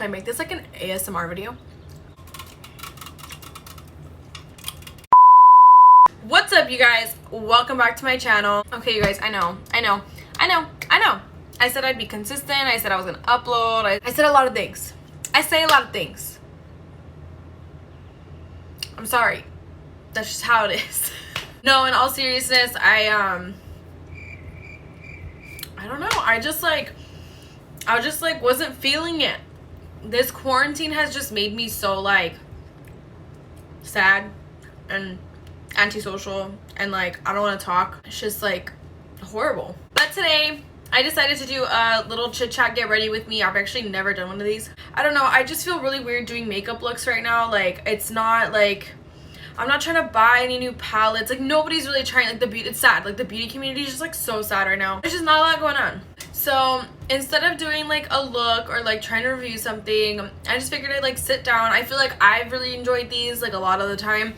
Should I make this like an ASMR video? What's up, you guys? Welcome back to my channel. Okay, you guys, I know. I said I'd be consistent. I said I was gonna upload. I said a lot of things. I say a lot of things. I'm sorry. That's just how it is. No, in all seriousness, I don't know. I just wasn't feeling it. This quarantine has just made me so like sad and antisocial and like I don't want to talk. It's just like horrible. But today I decided to do a little chit chat get ready with me. I've actually never done one of these. I don't know, I just feel really weird doing makeup looks right now. Like it's not like I'm not trying to buy any new palettes. Like nobody's really trying. Like the beauty, it's sad. Like the beauty community is just like so sad right now. There's just not a lot going on. So instead of doing like a look or like trying to review something, I just figured I'd like sit down. I feel like I've really enjoyed these like a lot of the time.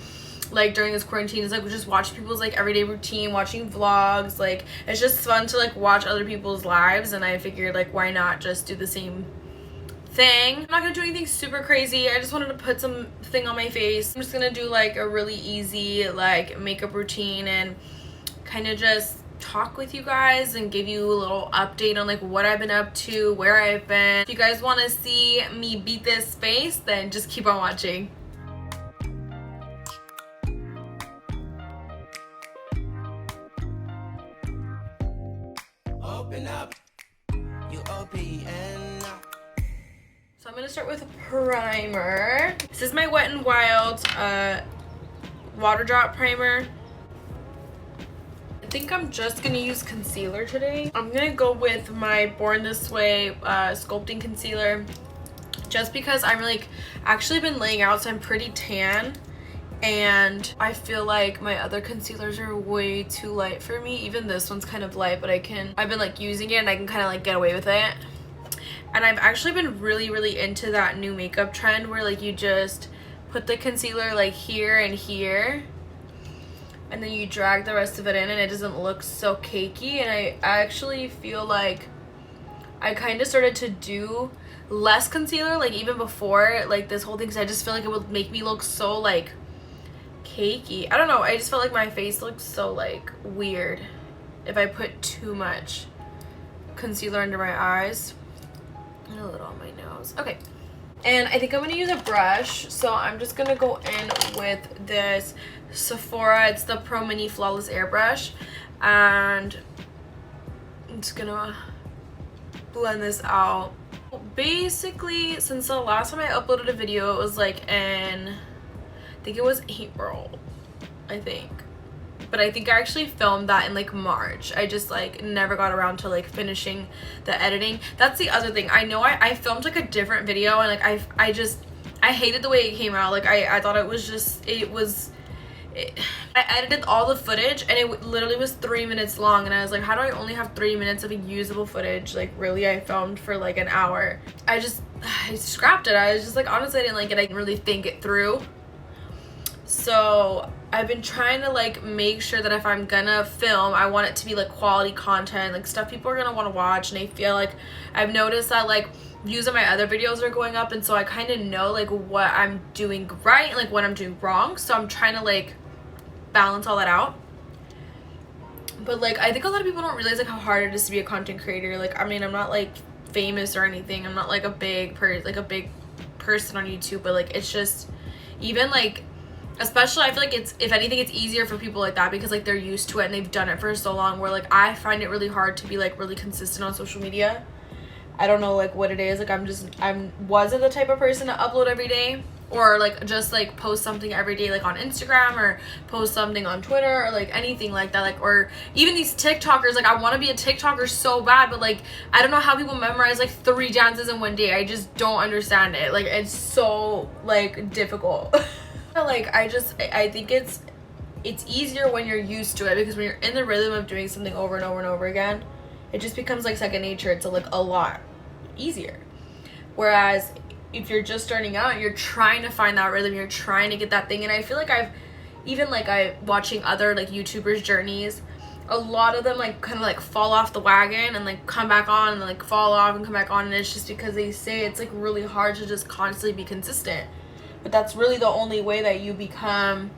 Like during this quarantine, it's like we just watch people's like everyday routine, watching vlogs. Like it's just fun to like watch other people's lives, and I figured like why not just do the same thing. I'm not gonna do anything super crazy. I just wanted to put something on my face. I'm just gonna do like a really easy like makeup routine and kind of just talk with you guys and give you a little update on like what I've been up to, where I've been. If you guys want to see me beat this face, then just keep on watching. Open up, you open up. So I'm gonna start with a primer. This is my Wet n Wild water drop primer. I think I'm just gonna use concealer today. I'm gonna go with my Born This Way sculpting concealer, just because I'm like actually been laying out, so I'm pretty tan. And I feel like my other concealers are way too light for me. Even this one's kind of light, but I've been like using it and I can kind of like get away with it. And I've actually been really into that new makeup trend where like you just put the concealer like here and here, and then you drag the rest of it in and it doesn't look so cakey. And I actually feel like I kind of started to do less concealer like even before like this whole thing, because I just feel like it would make me look so like cakey. I don't know, I just felt like my face looked so like weird if I put too much concealer under my eyes and a little on my nose. Okay, and I think I'm gonna use a brush, so I'm just gonna go in with this Sephora, it's the Pro Mini Flawless Airbrush, and I'm just gonna blend this out. Basically, since the last time I uploaded a video, it was like in, I think it was April, I think. But I think I actually filmed that in like March. I just like never got around to like finishing the editing. That's the other thing. I know I filmed like a different video, and like I hated the way it came out. Like I thought it was just, I edited all the footage and it literally was 3 minutes long, and I was like, how do I only have 3 minutes of usable footage? Like really, I filmed for like an hour. I scrapped it. I was just like, honestly, I didn't like it. I didn't really think it through. So I've been trying to like make sure that if I'm gonna film, I want it to be like quality content, like stuff people are gonna want to watch. And I feel like I've noticed that like views on my other videos are going up, and so I kind of know like what I'm doing right and like what I'm doing wrong. So I'm trying to like balance all that out. But like I think a lot of people don't realize like how hard it is to be a content creator. Like I mean, I'm not like famous or anything. I'm not like a big person on YouTube, but like it's just, even like, especially I feel like it's, if anything, it's easier for people like that because like they're used to it and they've done it for so long, where like I find it really hard to be like really consistent on social media. I don't know like what it is. Like I wasn't the type of person to upload every day, or like just like post something every day like on Instagram, or post something on Twitter, or like anything like that. Like, or even these TikTokers, like I want to be a TikToker so bad, but like I don't know how people memorize like 3 dances in one day. I just don't understand it. Like it's so like difficult. Like I think it's easier when you're used to it, because when you're in the rhythm of doing something over and over and over again, it just becomes like second nature. It's like a lot easier. Whereas if you're just starting out, you're trying to find that rhythm, you're trying to get that thing. And I feel like I've watching other like YouTubers' journeys, a lot of them like kind of like fall off the wagon and like come back on and like fall off and come back on, and it's just because they say it's like really hard to just constantly be consistent. But that's really the only way that you become,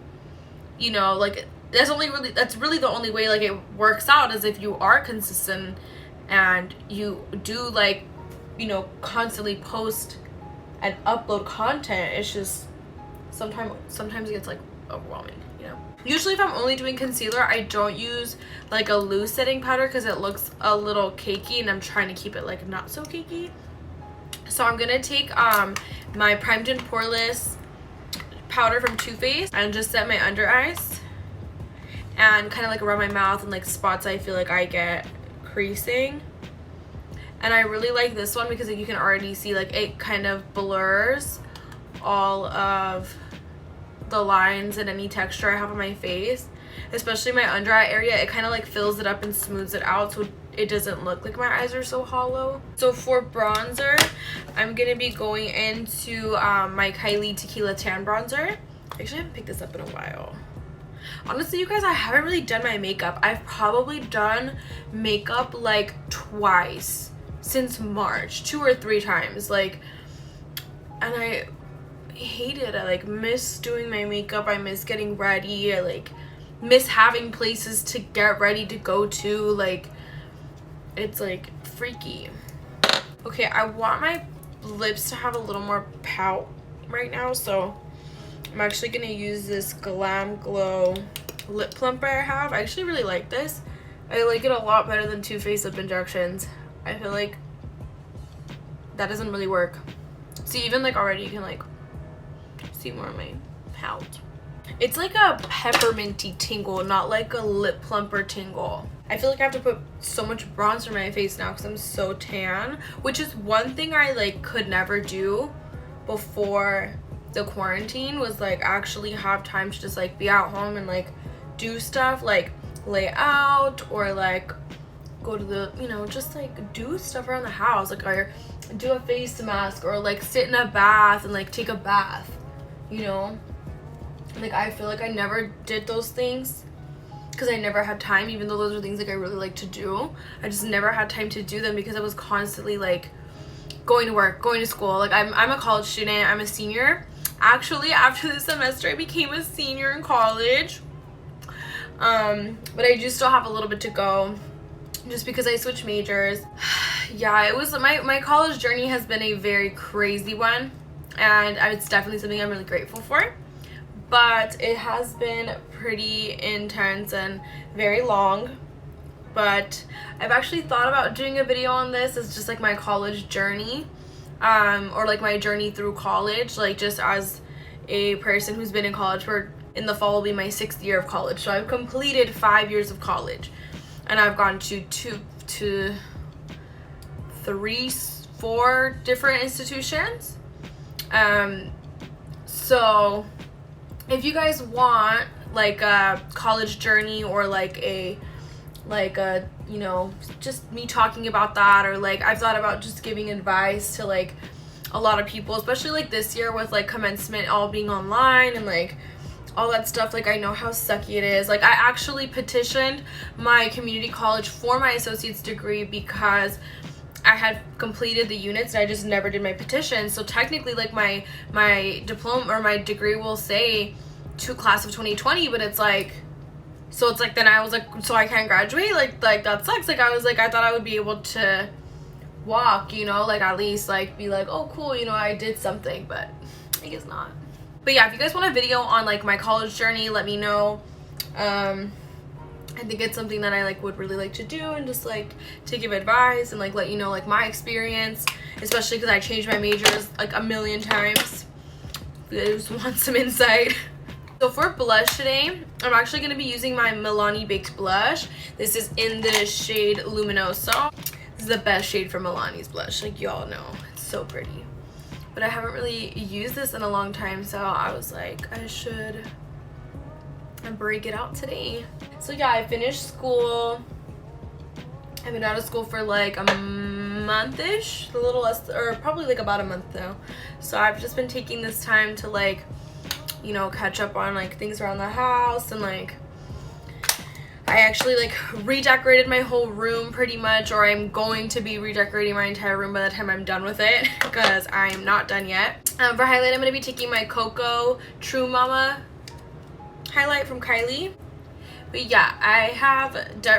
you know, like that's really the only way like it works out, is if you are consistent and you do like, you know, constantly post and upload content. It's just sometimes it gets like overwhelming, you know. Usually if I'm only doing concealer, I don't use like a loose setting powder because it looks a little cakey, and I'm trying to keep it like not so cakey. So I'm gonna take my primed and poreless powder from Too Faced and just set my under eyes and kind of like around my mouth and like spots I feel like I get creasing. And I really like this one because you can already see like it kind of blurs all of the lines and any texture I have on my face, especially my under eye area. It kind of like fills it up and smooths it out so it doesn't look like my eyes are so hollow. So for bronzer, I'm gonna be going into my Kylie Tequila Tan Bronzer. Actually, I haven't picked this up in a while. Honestly, you guys, I haven't really done my makeup. I've probably done makeup like twice since March, 2 or 3 times, like, and I hate it. I like miss doing my makeup. I miss getting ready. I like miss having places to get ready to go to. Like, it's like freaky. Okay, I want my lips to have a little more pout right now, so I'm actually gonna use this Glam Glow lip plumper I have. I actually really like this. I like it a lot better than Too Faced lip injections. I feel like that doesn't really work. See, even like already you can like see more of my pout. It's like a pepperminty tingle, not like a lip plumper tingle. I feel like I have to put so much bronzer on my face now because I'm so tan, which is one thing I like could never do before the quarantine, was like actually have time to just like be at home and like do stuff like lay out or like go to the, you know, just like do stuff around the house, like or do a face mask or like sit in a bath and like take a bath, you know. Like I feel like I never did those things because I never had time, even though those are things like I really like to do. I just never had time to do them because I was constantly like going to work, going to school. Like I'm a college student. I'm a senior. Actually, after this semester I became a senior in college, but I do still have a little bit to go just because I switched majors. Yeah, it was my college journey has been a very crazy one, and it's definitely something I'm really grateful for, but it has been pretty intense and very long. But I've actually thought about doing a video on this as just like my college journey, or like my journey through college, like just as a person who's been in college for, in the fall will be my 6th year of college. So I've completed 5 years of college, and I've gone to 3, 4 different institutions. So if you guys want like a college journey or like a you know, just me talking about that, or like I've thought about just giving advice to like a lot of people, especially like this year with like commencement all being online and like all that stuff. Like I know how sucky it is. Like I actually petitioned my community college for my associate's degree because I had completed the units and I just never did my petition. So technically like my diploma or my degree will say to class of 2020, but it's like, so it's like, then I was like, so I can't graduate? Like that sucks. Like I was like, I thought I would be able to walk, you know, like at least like be like, oh cool, you know, I did something, but I guess not. But yeah, if you guys want a video on like my college journey, let me know. I think it's something that I like would really like to do, and just like to give advice and like let you know like my experience, especially because I changed my majors like a million times. I just want some insight. So for blush today, I'm actually going to be using my Milani Baked Blush. This is in the shade Luminoso. This is the best shade for Milani's blush, like y'all know. It's so pretty. But I haven't really used this in a long time, so I was like, I should break it out today. So yeah, I finished school. I've been out of school for like a month-ish, a little less, or probably like about a month now. So I've just been taking this time to like, you know, catch up on like things around the house and like I actually like redecorated my whole room pretty much, or I'm going to be redecorating my entire room by the time I'm done with it, because I am not done yet. For highlight, I'm going to be taking my Cocoa True Mama highlight from Kylie. But yeah, I have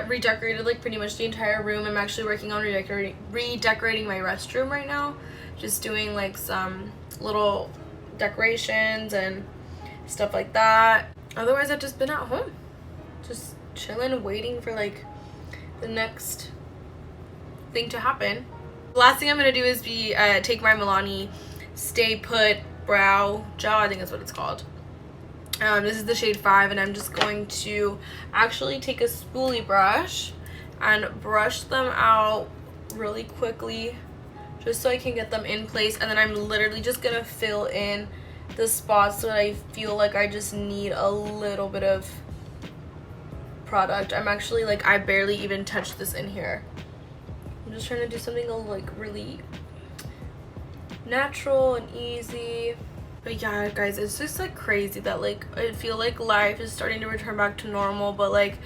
redecorated like pretty much the entire room. I'm actually working on redecorating my restroom right now. Just doing like some little decorations and stuff like that. Otherwise, I've just been at home, just chilling, waiting for like the next thing to happen. The last thing I'm gonna do is take my Milani Stay Put Brow Gel. I think that's what it's called. This is the shade 5, and I'm just going to actually take a spoolie brush and brush them out really quickly, just so I can get them in place. And then I'm literally just gonna fill in the spots that I feel like I just need a little bit of product. I'm actually like, I barely even touched this in here. I'm just trying to do something like really natural and easy. But yeah, guys, it's just like crazy that like I feel like life is starting to return back to normal, but like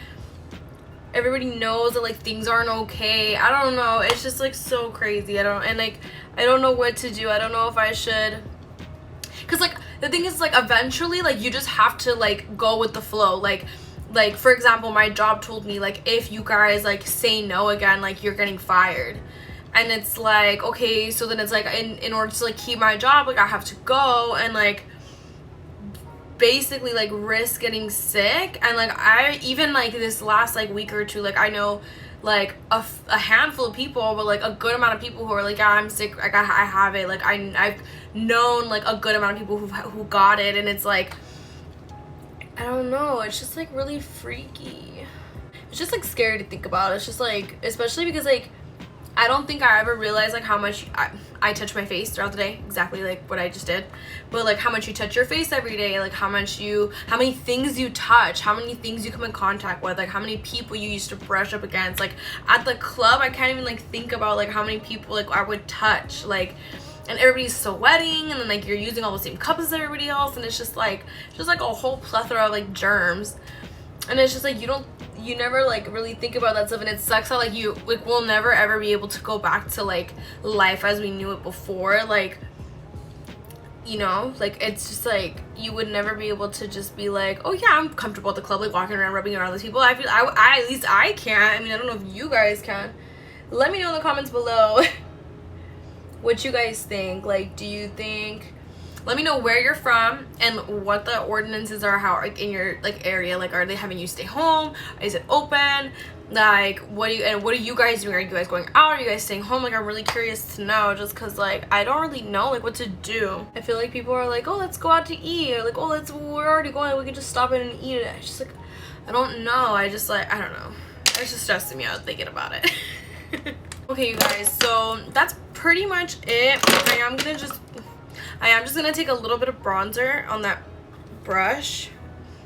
everybody knows that like things aren't okay. I don't know, it's just like so crazy. I don't know what to do. I don't know if I should, because like the thing is like eventually like you just have to like go with the flow. Like for example, my job told me like, if you guys like say no again, like you're getting fired. And it's like, okay, so then it's like in order to like keep my job, like I have to go and like basically like risk getting sick. And like I even like this last like week or two, like I know like a handful of people, but like a good amount of people who are like, yeah, I'm sick, like I have it. Like I've known like a good amount of people who got it, and it's like, I don't know, it's just like really freaky. It's just like scary to think about. It's just like, especially because like I don't think I ever realized like how much I touch my face throughout the day, exactly like what I just did, but like how much you touch your face every day, like how many things you touch, how many things you come in contact with, like how many people you used to brush up against. Like at the club, I can't even like think about like how many people like I would touch, like, and everybody's sweating, and then like you're using all the same cups as everybody else, and it's just like a whole plethora of like germs. And it's just like you never like really think about that stuff, and it sucks how like you like will never ever be able to go back to like life as we knew it before. Like, you know, like it's just like you would never be able to just be like, oh yeah, I'm comfortable at the club, like walking around rubbing around with people. I feel I at least I can't. I mean, I don't know if you guys can. Let me know in the comments below what you guys think. Like, do you think, let me know where you're from and what the ordinances are, how like in your like area, like are they having you stay home, is it open, like what are you guys doing? Are you guys going out, are you guys staying home? Like I'm really curious to know, just because like I don't really know like what to do. I feel like people are like, oh, let's go out to eat, or like, oh, we're already going, we can just stop in and eat it. It's just like, I don't know, I just like, I don't know, it's just stressing me out thinking about it. Okay, you guys, so that's pretty much it. I am just gonna take a little bit of bronzer on that brush,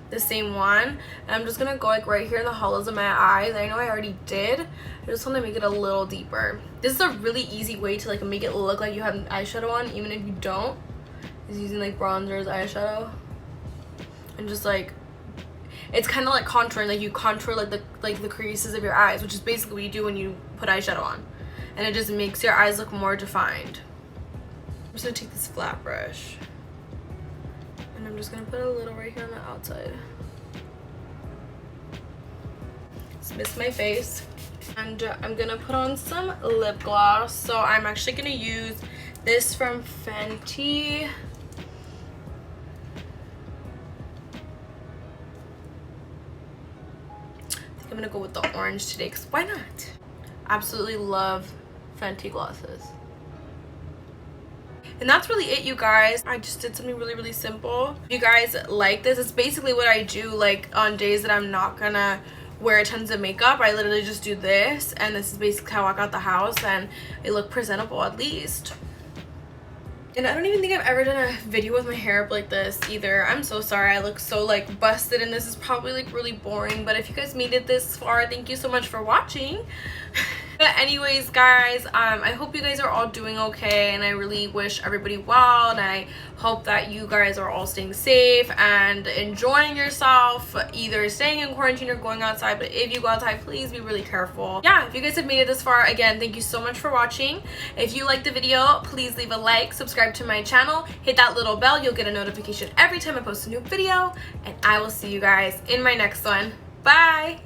the same one, and I'm just gonna go like right here in the hollows of my eyes. I know I already did, I just want to make it a little deeper. This is a really easy way to like make it look like you have an eyeshadow on, even if you don't, is using like bronzer as eyeshadow. And just like, it's kind of like contouring, like you contour like the creases of your eyes, which is basically what you do when you put eyeshadow on, and it just makes your eyes look more defined. I'm just gonna take this flat brush and I'm just gonna put a little right here on the outside. Just miss my face. And I'm gonna put on some lip gloss. So I'm actually gonna use this from Fenty. I think I'm gonna go with the orange today, because why not? Absolutely love Fenty glosses. And that's really it, you guys. I just did something really, really simple. If you guys like this, it's basically what I do like on days that I'm not gonna wear tons of makeup. I literally just do this, and this is basically how I got the house, and it looked presentable at least. And I don't even think I've ever done a video with my hair up like this either. I'm so sorry I look so like busted, and this is probably like really boring, but if you guys made it this far, thank you so much for watching. But anyways, guys, I hope you guys are all doing okay, and I really wish everybody well, and I hope that you guys are all staying safe and enjoying yourself, either staying in quarantine or going outside. But if you go outside, please be really careful. Yeah, if you guys have made it this far, again, thank you so much for watching. If you liked the video, please leave a like, subscribe to my channel, hit that little bell. You'll get a notification every time I post a new video, and I will see you guys in my next one. Bye!